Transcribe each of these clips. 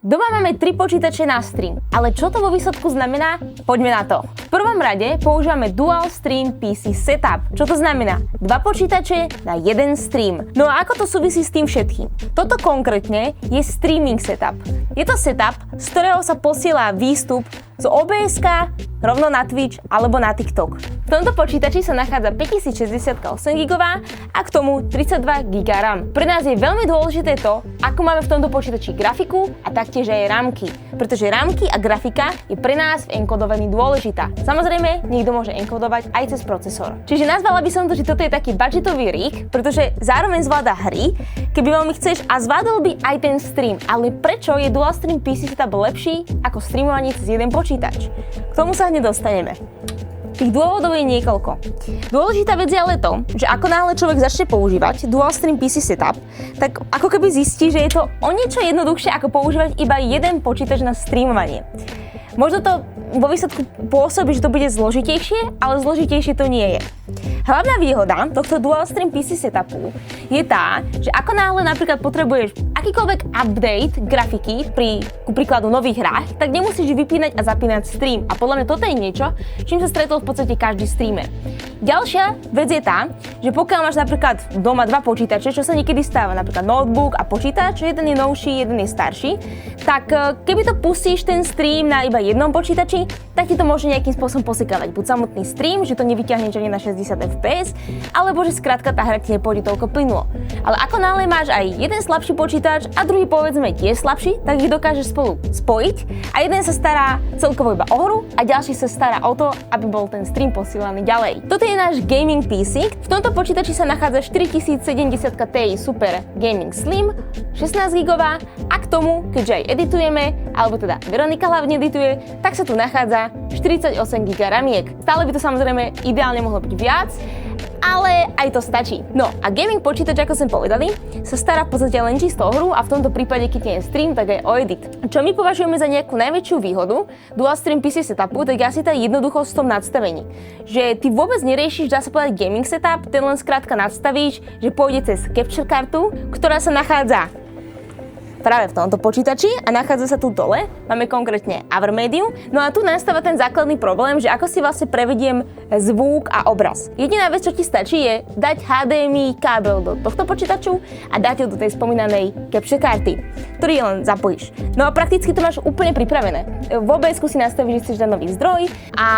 Doma máme 3 počítače na stream, ale čo to vo výsledku znamená? Poďme na to. V prvom rade používame Dual Stream PC Setup. Čo to znamená? 2 počítače na 1 stream. No a ako to súvisí s tým všetkým? Toto konkrétne je streaming setup. Je to setup, z ktorého sa posiela výstup z OBS-ka rovno na Twitch alebo na TikTok. V tomto počítači sa nachádza 5060 8GB a k tomu 32 GB RAM. Pre nás je veľmi dôležité to, ako máme v tomto počítači grafiku a taktiež aj rámky, pretože rámky a grafika je pre nás v enkodovaní dôležitá. Samozrejme, niekto môže enkodovať aj cez procesor. Čiže nazvala by som to, že toto je taký budgetový rig, pretože zároveň zvláda hry, keby veľmi chceš, a zvládol by aj ten stream. Ale prečo je Dual Stream PC Setup lepší ako streamovanie cez jeden počítač? K tomu sa hneď dostaneme. Tých dôvodov je niekoľko. Dôležitá vec je ale to, že ako náhle človek začne používať Dual Stream PC Setup, tak ako keby zistí, že je to o niečo jednoduchšie ako používať iba jeden počítač na streamovanie. Možno to vo výsledku pôsobí, že to bude zložitejšie, ale zložitejšie to nie je. Hlavná výhoda tohto Dual Stream PC setupu je tá, že ako náhle napríklad potrebuješ akýkoľvek update grafiky pri ku príkladu nových hrách, tak nemusíš vypínať a zapínať stream. A podľa mňa toto je niečo, čím sa stretol v podstate každý streamer. Ďalšia vec je tá, že pokiaľ máš napríklad doma 2 počítače, čo sa niekedy stáva, napríklad notebook a počítač, jeden je novší, jeden je starší, tak keby to pustíš ten stream na iba jednom počítači, tak ti to môže nejakým spôsobom posekávať. Buď samotný stream, že to nevyťahneš ani na 60 fps, alebo že skrátka tá hra ti nepôjde toľko plynulo. Ale ako náhle máš aj jeden slabší počítač a druhý povedzme tiež slabší, tak ich dokážeš spolu spojiť a jeden sa stará celkovo iba o hru a ďalší sa stará o to, aby bol ten stream posielaný ďalej. Toto je náš gaming PC. V tomto počítači sa nachádza 4070 Ti Super Gaming Slim, 16 GB a k tomu, keďže aj editujeme, alebo teda Veronika hlavne edituje, tak sa tu nachádza 48 GB ramiek. Stále by to samozrejme ideálne mohlo byť viac, ale aj to stačí. No a gaming počítač, ako sme povedali, sa stará v podstate len čisto o hru a v tomto prípade, keď nie je stream, tak aj o edit. Čo my považujeme za nejakú najväčšiu výhodu Dual Stream PC setupu, tak asi tá jednoduchosť v tom nadstavení. Že ty vôbec neriešiš, dá sa povedať, gaming setup, ten len skrátka nadstavíš, že pôjde cez capture kartu, ktorá sa nachádza práve v tomto počítači a nachádza sa tu dole. Máme konkrétne Avermedium. No a tu nastáva ten základný problém, že ako si vlastne prevediem zvuk a obraz. Jediná vec, čo ti stačí, je dať HDMI kábel do tohto počítaču a dať ho do tej spomínanej capture karty, ktorý len zapojíš. No a prakticky to máš úplne pripravené. V OBS-ku si nastavíš, že chceš dať nový zdroj a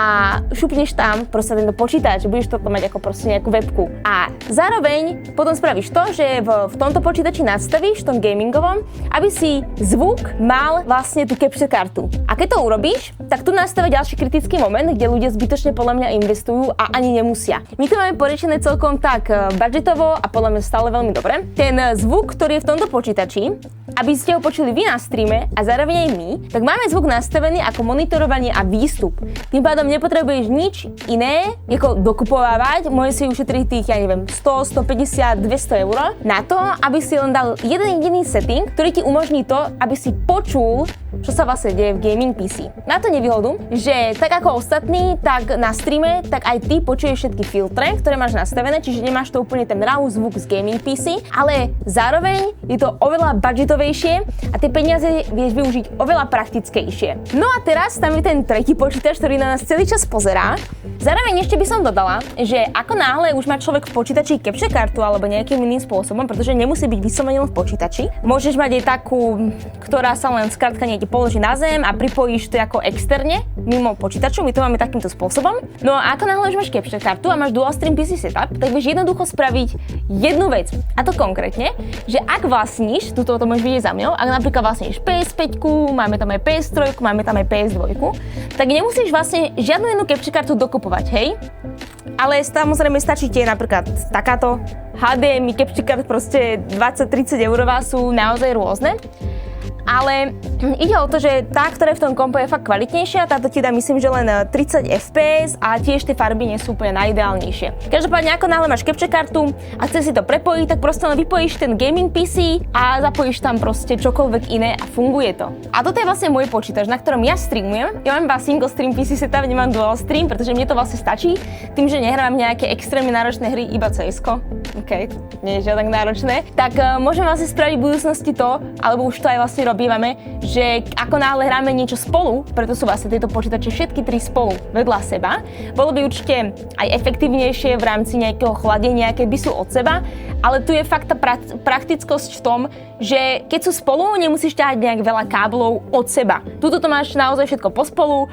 šupneš tam proste tento počítač, budeš to mať ako proste nejakú webku. A zároveň potom spravíš to, že v tomto počítači nastavíš, v tom gamingovom, aby si zvuk mal vlastne tú capture kartu. A keď to urobíš, tak tu nastáva ďalší kritický moment, kde ľudia zbytočne podľa mňa investujú a ani nemusia. My to máme poriešené celkom tak budžetovo a podľa mňa stále veľmi dobre. Ten zvuk, ktorý je v tomto počítači, aby ste ho počuli vy na streame a zároveň aj my, tak máme zvuk nastavený ako monitorovanie a výstup. Tým pádom nepotrebuješ nič iné, ako dokupovávať, môže si ušetriť tých, ja neviem, 100, 150, 200 eur na to, aby si len dal jeden jediný setting, ktorý ti umožní to, aby si počul, čo sa vlastne deje v gaming PC. Má to nevýhodu, že tak ako ostatní, tak na streame, tak aj ty počuješ všetky filtre, ktoré máš nastavené, čiže nemáš to úplne ten raw zvuk z gaming PC, ale zároveň je to oveľa budgetovejšie a tie peniaze vieš využiť oveľa praktickejšie. No a teraz tam je ten tretí počítač, ktorý na nás celý čas pozerá. Zároveň ešte by som dodala, že ako náhle už má človek v počítači capture kartu alebo nejakým iným spôsobom, pretože nemusí byť vyslovene v počítači, môžeš mať aj takú, ktorá sa len skrátka niekde položí na zem a pripojíš to ako externe mimo počítaču. My to máme takýmto spôsobom. No a ako náhle už máš capture kartu a máš Dual Stream PC setup, tak vieš jednoducho spraviť jednu vec. A to konkrétne, že ak vlastníš, tuto to môžeš vidieť za mňou, ak napríklad vlastníš PS5, máme tam aj PS3, máme tam aj PS2, tak nemusíš vlastne žiadnu jednu capture kartu dokupovať, hej? Ale samozrejme stačí ti napríklad takáto HDMI capture card, proste 20-30 eurová, sú naozaj rôzne. Ale ide o to, že tá, ktorá je v tom kompo je fakt kvalitnejšia, táto ti dá myslím, že len 30 fps a tiež tie farby nie sú úplne najideálnejšie. Každopádne ako náhle máš capture kartu a chceš si to prepojiť, tak proste len vypojíš ten gaming PC a zapojíš tam proste čokoľvek iné a funguje to. A toto je vlastne môj počítač, na ktorom ja streamujem. Ja mám iba single stream PC setup, nemám dual stream, pretože mne to vlastne stačí, tým, že nehrám nejaké extrémne náročné hry, iba CS-ko. OK, nie je žiaľ tak náročné, tak môžeme vlastne spraviť v budúcnosti to, alebo už to aj vlastne robívame, že ako náhle hráme niečo spolu, preto sú vlastne tieto počítače všetky tri spolu vedľa seba, bolo by určite aj efektívnejšie v rámci nejakého chladenia, keď by sú od seba, ale tu je fakt tá praktickosť v tom, že keď sú spolu, nemusíš ťahať nejak veľa káblov od seba. Tuto to máš naozaj všetko pospolu.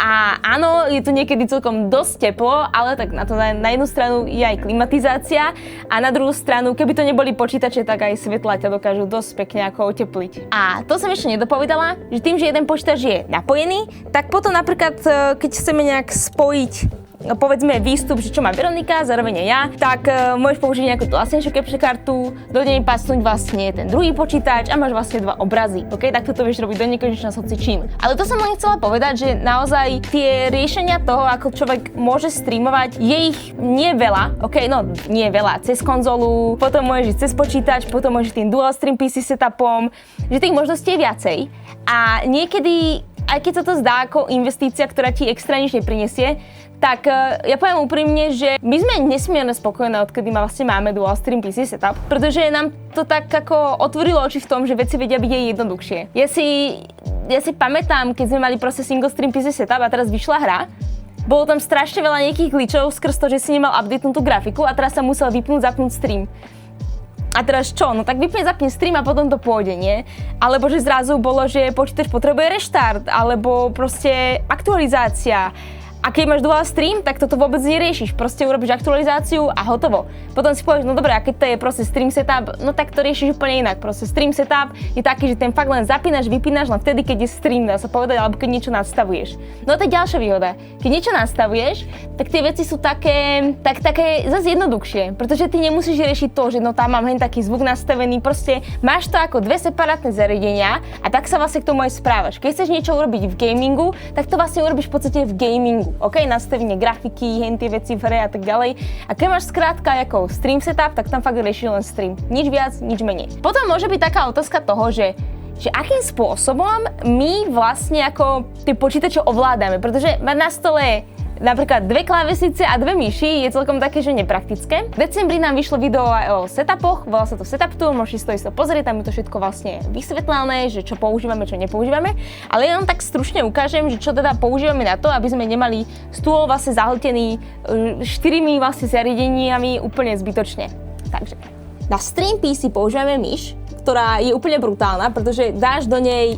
A áno, je tu niekedy celkom dosť teplo, ale tak na to na jednu stranu je aj klimatizácia a na druhú stranu, keby to neboli počítače, tak aj svetla ťa dokážu dosť pekne ako otepliť. A to som ešte nedopovedala, že tým, že jeden počítač je napojený, tak potom napríklad, keď chceme nejak spojiť povedzme výstup, že čo má Veronika, zároveň aj ja, tak môžeš použiť nejakú lacnejšiu capture kartu, do nej pasnúť vlastne ten druhý počítač a máš vlastne dva obrazy, ok? Tak toto vieš robiť do nekonečna s hocičím. Ale to som len chcela povedať, že naozaj tie riešenia toho, ako človek môže streamovať, je ich nie veľa, ok? No nie veľa, cez konzolu, potom môžeš ísť cez počítač, potom môžeš tým dual stream PC setupom, že tých možností je viacej. A niekedy, aj keď sa to zdá ako investícia, ktorá ti extra nič neprinesie, tak ja poviem úprimne, že my sme nesmierne spokojné, odkedy vlastne máme dual stream PC setup, pretože nám to tak ako otvorilo oči v tom, že veci vedia byť aj jednoduchšie. Ja si pamätám, keď sme mali proste single stream PC setup a teraz vyšla hra, bolo tam strašne veľa nejakých glitchov skrz to, že si nemal updatenutú grafiku a teraz sa musel vypnúť, zapnúť stream. A teraz čo? No tak vypne, zapne stream a potom to pôjde, nie? Alebo že zrazu bolo, že počítač potrebuje reštart, alebo proste aktualizácia. A keď máš dual stream, tak toto vôbec neriešiš. Proste urobíš aktualizáciu a hotovo. Potom si povieš, no dobré, a keď to je proste stream setup, no tak to riešiš úplne inak. Proste stream setup je taký, že ten fakt len zapínaš, vypínaš len vtedy, keď je stream, dá sa povedať, alebo keď niečo nastavuješ. No to je ďalšia výhoda. Keď niečo nastavuješ, tak tie veci sú také zase jednoduchšie, pretože ty nemusíš riešiť to, že no tam mám hen taký zvuk nastavený, proste máš to ako dve separátne zariadenia a tak sa vlastne k tomu aj správaš. Keď chceš niečo urobiť v gamingu, tak to vlastne urobíš v podstate v gamingu. OK, nastavenie grafiky, hen tie veci v hre a tak ďalej. A keď máš skrátka ako stream setup, tak tam fakt riešiš len stream. Nič viac, nič menej. Potom môže byť taká otázka toho, že akým spôsobom my vlastne ako tie počítače ovládame, pretože mať na stole napríklad dve klávesnice a dve myši je celkom také, že nepraktické. V decembri nám vyšlo video aj o setupoch, volá sa to Setup Tour, môžeš si to isto pozrieť, tam je to všetko vlastne vysvetlené, že čo používame, čo nepoužívame. Ale ja vám tak stručne ukážem, že čo teda používame na to, aby sme nemali stôl vlastne zahltený 4 vlastne zariadeniami úplne zbytočne. Takže na Stream PC používame myš, ktorá je úplne brutálna, pretože dáš do nej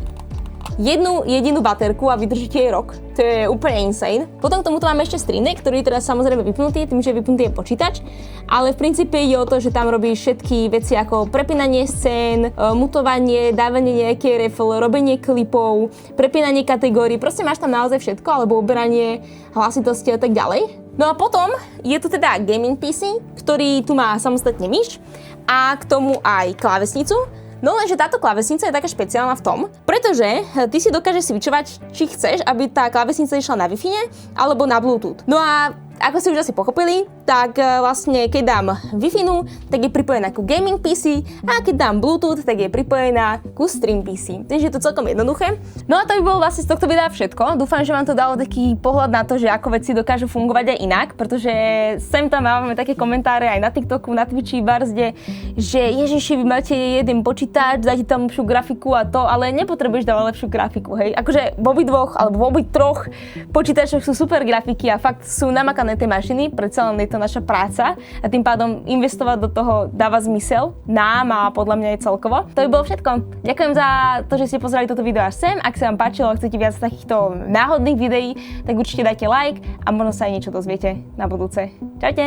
jednu jedinú baterku a vydržíte jej rok. To je úplne insane. Potom k tomuto máme ešte Stream Deck, ktorý je teraz samozrejme vypnutý, tým, že je vypnutý je počítač, ale v princípe ide o to, že tam robíš všetky veci ako prepínanie scén, mutovanie, dávanie nejaké refl, robenie klipov, prepínanie kategórií, proste máš tam naozaj všetko, alebo uberanie hlasitosti a tak ďalej. No a potom je tu teda gaming PC, ktorý tu má samostatne myš a k tomu aj klávesnicu. No lenže táto klávesnica je taká špeciálna v tom, pretože ty si dokážeš switchovať, či chceš, aby tá klávesnica išla na Wi-Fi alebo na Bluetooth. No a ako ste už asi pochopili, tak vlastne keď dám Wi-Fi, tak je pripojená ku gaming PC a keď dám Bluetooth, tak je pripojená ku Stream PC. Takže je to celkom jednoduché. No a to by bolo vlastne z tohto videa všetko. Dúfam, že vám to dalo taký pohľad na to, že ako veci dokážu fungovať aj inak, pretože sem tam máme také komentáre aj na TikToku, na Twitchi, Barzde, že ježiši, vy máte jeden počítač, dajte tam lepšiu grafiku a to, ale nepotrebuješ dávať lepšiu grafiku, hej. Akože v obidvoch alebo v troch počítačoch sú super grafiky a fakt sú namakané tie mašiny, predsa len je to naša práca a tým pádom investovať do toho dáva zmysel nám a podľa mňa aj celkovo. To by bolo všetko. Ďakujem za to, že ste pozerali toto video až sem. Ak sa vám páčilo a chcete viac takýchto náhodných videí, tak určite dajte like a možno sa aj niečo dozviete na budúce. Čaute!